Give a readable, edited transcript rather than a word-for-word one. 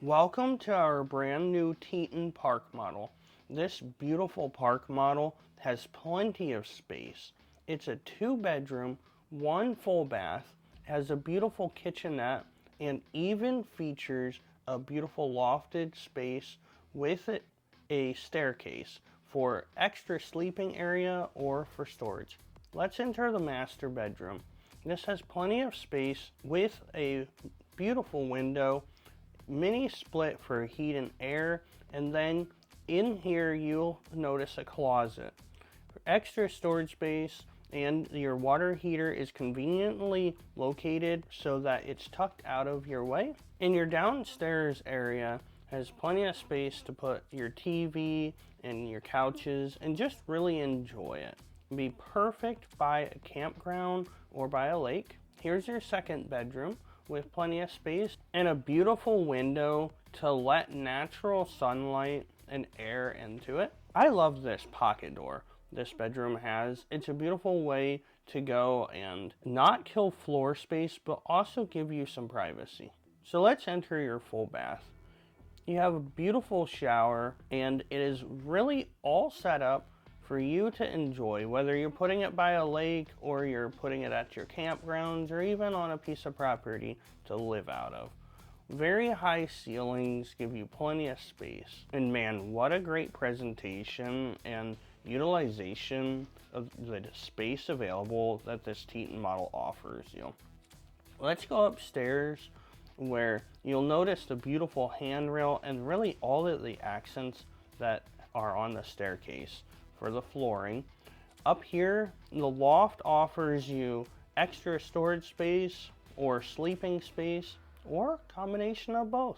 Welcome to our brand new Teton Park Model. This beautiful park model has plenty of space. It's a 2-bedroom, 1 full bath, has a beautiful kitchenette, and even features a beautiful lofted space with a staircase for extra sleeping area or for storage. Let's enter the master bedroom. This has plenty of space with a beautiful window, mini split for heat and air, and then in here you'll notice a closet for extra storage space, and your water heater is conveniently located so that it's tucked out of your way. In your downstairs area has plenty of space to put your TV and your couches and just really enjoy it. Be perfect by a campground or by a lake. Here's your second bedroom with plenty of space and a beautiful window to let natural sunlight and air into it. I love this pocket door this bedroom has. It's a beautiful way to go and not kill floor space, but also give you some privacy. So let's enter your full bath. You have a beautiful shower, and it is really all set up for you to enjoy, whether you're putting it by a lake or you're putting it at your campgrounds or even on a piece of property to live out of. Very high ceilings give you plenty of space. And man, what a great presentation and utilization of the space available that this Teton model offers you. Let's go upstairs, where you'll notice the beautiful handrail and really all of the accents that are on the staircase for the flooring. Up here, the loft offers you extra storage space or sleeping space, or a combination of both.